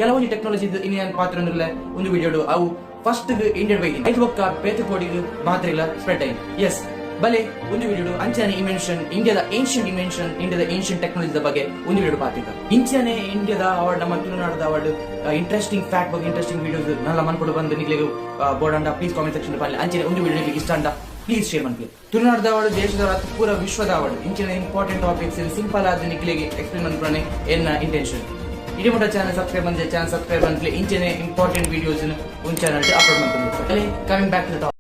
ಕೆಲವೊಂದು ಟೆಕ್ನಾಲಜಿ ಇನ್ನೇನು ಪಾತ್ರ ಅಂದ್ರೆ ಒಂದು ವಿಡಿಯೋ ಅವು ಫಸ್ಟ್ ಇಂಡಿಯನ್ ಬೈ ಐದು ಒಕ್ಕ ಪೇತ ಕೋಡಿಗೆ ಮಾತ್ರ ಇಲ್ಲ ಸ್ಪ್ರೆಡ್ ಆಯ್ತು. ಎಸ್ ಬಲೆ ಒಂದು ವಿಡಿಯೋ ಅಂಚನೆ ಇನ್ವೆನ್ಷನ್ ಇಂಡಿಯಾದ ಏನ್ಷಿಯಂಟ್ ಟೆಕ್ನಾಲಜಿ ಬಗ್ಗೆ ಒಂದು ವಿಡಿಯೋ ಪಾತಿದ್ದ ಇಂಚನೆ ಇಂಡಿಯಾದ ಅವಾರ್ಡ್ ನಮ್ಮ ತುಳುನಾಡದ ಅವಾರ್ಡ್ ಇಂಟ್ರೆಸ್ಟಿಂಗ್ ಫ್ಯಾಕ್ಟ್ ಬಗ್ಗೆ ಇಂಟ್ರೆಸ್ಟಿಂಗ್ ವಿಡಿಯೋಸ್ ನಲ್ಲ ಮನ್ಕೊಂಡು ಬಂದು ನಿಗ್ಲಿಗೆ ಬೋರ್ಡ್ ಅಂಡ ಪ್ಲೀಸ್ ಕಾಮೆಂಟ್ ಸೆಕ್ಷನ್ ಬರಲಿ ಅಂಚನೆ ಒಂದು ವಿಡಿಯೋ ಇಷ್ಟ ಅಂಡ ಪ್ಲೀಸ್ ಶೇರ್ ಮಾಡ್ಲಿ. ತುಳುನಾಡದ ಅವಾರ್ಡ್ ದೇಶದ ಪೂರ ವಿಶ್ವದ ಅವಾರ್ಡ್ ಇಂಚಿನ ಇಂಪಾರ್ಟೆಂಟ್ ಟಾಪಿಕ್ಸ್ ಸಿಂಪಲ್ ಆದ ನಿಗ್ಲಿಗೆ ಎಕ್ಸ್ಪ್ಲೇನ್ ಮಾಡ್ಕೊಂಡೆ ಏನ ಇಂಟೆನ್ಷನ್ ಇಡೀ ಮೊಟ್ಟ ಚಾನಲ್ ಸಬ್ಸ್ಕ್ರೈಬ್ ಮಾಡ್ಲಿ ಇಂಚನೆ ಇಂಪಾರ್ಟೆಂಟ್ ವಿಡಿಯೋಸ್ ಒಂದು ಚಾನಲ್ ಅಪ್ಲೋಡ್ ಮಾಡ್ಕೊಂಡು coming back to the topic.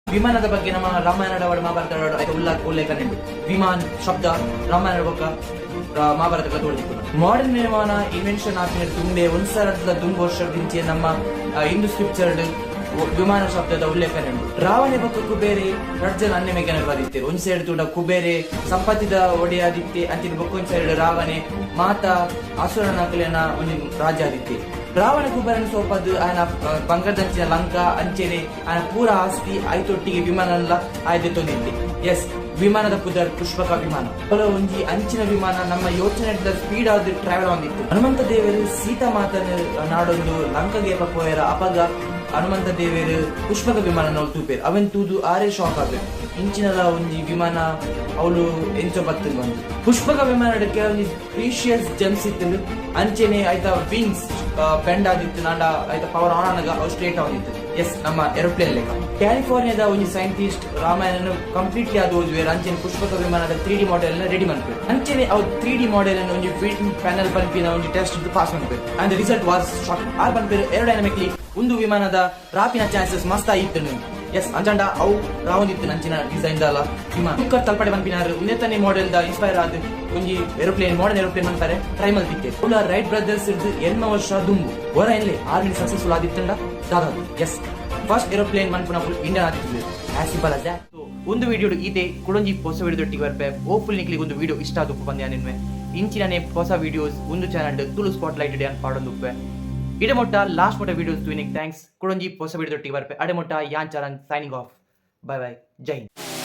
ವಿಮಾನದ ಬಗ್ಗೆ ನಮ್ಮ ರಾಮಾಯಣದ ಮಹಾಭಾರತ ಉಲ್ಲೇಖ ಉಂಟು. ವಿಮಾನ ಶಬ್ದ ರಾಮಾಯಣ ಬೊಕ್ಕ ಮಹಾಭಾರತ ತೋಳಿತ್ತು. ಮಾಡರ್ನ್ ವಿಮಾನ ಇನ್ವೆನ್ಷನ್ ಆದ್ಮೇಲೆ ತುಂಬೆ ಒಂದ್ಸರದ ತುಂಬ ವರ್ಷದಿಂಚೆ ನಮ್ಮ ಹಿಂದೂ ಸ್ಕ್ರಿಪ್ಚರ್ ವಿಮಾನ ಶಬ್ದದ ಉಲ್ಲೇಖ ಉಂಟು. ರಾವಣ ಬೊಕ್ಕ ಕುಬೇರೆ ರಡ್ಜನ ಅನ್ಯ ಮೇಘನ ಬರೀತಾರೆ. ಒಂದ್ ಸೈಡ್ ತೂಡ ಕುಬೇರೆ ಸಂಪತ್ತಿದ ಒಡೆಯಾದಿತ್ತೆ ಅಂಚಿನ ಬೊಕ್ಕ ಒಂದ್ ಸೈಡ್ ರಾವಣೆ ಮಾತಾ ಅಸುರನಕಲಿನ ಒಂದು ರಾಜ್ಯ ಆದಿತ್ತೆ. ರಾವಣ ಕುಬೇರನ ಸೋಪದ್ದು ఆయన ಬಂಗಾರದಂಚಿನ ಲಂಕಾ ಅಂಚೆನೆ ఆయన ಪೂರ ಆಸ್ತಿ ಐತೊಟ್ಟಿಗೆ ವಿಮಾನ ಎಲ್ಲ ಆಯ್ದೆ ತೊಂದಿದ್ದೆ. ಎಸ್ ವಿಮಾನದ ಪುದರ್ ಪುಷ್ಪಕ ವಿಮಾನ ಒಂಜಿ ಅಂಚಿನ ವಿಮಾನ ನಮ್ಮ ಯೋಚನೆ ಸ್ಪೀಡ್ ಆದ ಟ್ರಾವೆಲ್ ಹೊಂದಿತ್ತು. ಹನುಮಂತ ದೇವರು ಸೀತಾ ಮಾತನ ನಾಡೊಂದು ಲಂಕಗೆ ಪೋಯರ ಅಪಗ ಹನುಮಂತ ದೇವರು ಪುಷ್ಪಕ ವಿಮಾನ ನಾವು ತೂಪೇರು ಅವನ್ ತೂದು ಆರೇ ಶಾಕ್ ಆಗ್ಬೇಕು. ಇಂಚಿನದ ಒಂಜಿ ವಿಮಾನ ಅವಳು ಎಂಚೋ ಬತ್ತಲು ಬಂದು ಪುಷ್ಪಕ ವಿಮಾನ ಕೆಲವೊಂದು ಪ್ರೀಶಿಯಸ್ ಜೆಮ್ಸ್ ಇತ್ತು ಅಂಚೆನೆ ಆಯ್ತಾ ವಿಂಗ್ಸ್ ಬೆಂಡ್ ಆಗಿತ್ತು ನಾಡ ಆಯ್ತಾ ಪವರ್ ಆನ್ ಆನಾಗ ಅವು ಸ್ಟ್ರೇಟ್ ಆಗಿತ್ತು. ಎಸ್ ನಮ್ಮ ಏರೋಪ್ಲೇನ್ ಲೆಕ್ಕ ಕ್ಯಾಲಿಫೋರ್ನಿಯಾದ ಒಂದು ಸೈಂಟಿಸ್ಟ್ ರಾಮಾಯಣ ಕಂಪ್ಲೀಟ್ಲಿ ಅದು ಓದುವೇರು ಅಂಚೆನೆ ಪುಷ್ಪಕ ವಿಮಾನದ 3D ಮಾಡೆಲ್ ರೆಡಿ ಮಾಡ್ಬೇಕು. ಅಂಚೆನೆ ಅವು 3D ಮಾಡೆಲ್ ಅನ್ನು ಒಂದು ಪ್ಯಾನಲ್ ಪಂಪಿನ ಒಂದು ಟೆಸ್ಟ್ ಪಾಸ್ ಮಾಡ್ಬೇಕು ಅಂಡ್ ರಿಸಲ್ಟ್ ವಾಸ್ ಶಾಕ್. ಆ ಪಂಪಿನ ಏರೋಡೈನಮಿಕ್ಲಿ ಒಂದು ವಿಮಾನದ ರಾಪಿನ ಚಾನ್ಸಸ್ ಮಸ್ತ್ ಆಗಿತ್ತು. ಎಸ್ ಅಂಚಂಡ ಅವು ರಾವಂದಿತ್ತು ನಂಚಿನ ಡಿಸೈನ್ ದಲ್ಲ ವಿಮಾನ ಕುಕ್ಕರ್ ತಲ್ಪಡೆ ಪಂಪಿನಾರು ಉನ್ನತನೇ ಮಾಡೆಲ್ ದ ಇನ್ಸ್ಪೈರ್ ಆದ ಒಂಜಿ ಮಾಡರ್ನ್ ಏರೋಪ್ಲೇನ್ ಅಂತಾರೆ ಟ್ರೈ ಮಲ್ತಿತ್ತೆ. ಉಳ್ಳ ರೈಟ್ ಬ್ರದರ್ಸ್ ಇರ್ದು 8 ವರ್ಷ ದುಂಬು ಹೊರ ಎಲ್ಲಿ ಆರ್ಮಿ ಸಕ್ಸಸ್ಫುಲ್ ಆದಿತ್ತಂಡ ದಾದಾದು. ಎಸ್ ಫಸ್ಟ್ ಏರೋಪ್ಲೇನ್ ಮನ್ಪುನ ಫುಲ್ ಇಂಡಿಯನ್ ಆದಿತ್ತು. As simple as that. ಒಂದು ವಿಡಿಯೋ ಇದೇ ಕುಡೊಂಜಿ ಹೊಸ ವಿಡಿಯೋ ದೊಟ್ಟಿಗೆ ಬರ್ಪೆ ಹೋಪ್ಫುಲ್ ನಿಕ್ಲಿಗೆ ಒಂದು ವಿಡಿಯೋ ಇಷ್ಟ ಆದಪ್ಪ ಬಂದ್ಯಾ ನಿನ್ವೆ ಇಂಚಿನೇ ಹೊಸ ವಿಡಿಯೋಸ್ ಒಂದು ಚಾನಲ್ ತುಳು ಸ್ಪಾಟ್ ಲೈಟ್ ಅಂತ ಪಾಡೊಂದುಪ್ಪೆ ಇಡೆ ಮೊಟ್ಟ ಲಾಸ್ಟ್ ಮೊಟ್ಟ ವಿಡಿಯೋಸ್ ಟ್ಯೂನಿಂಗ್ ಥ್ಯಾಂಕ್ಸ್ ಕುಡೊಂಜಿ ಹೊಸ ವಿಡಿಯೋ ದೊಟ್ಟಿಗೆ ಬರ್ಪೆ ಅಡೆ ಮೊಟ್ಟ ಯಾನ್ channel signing off. Bye bye Jai Hind.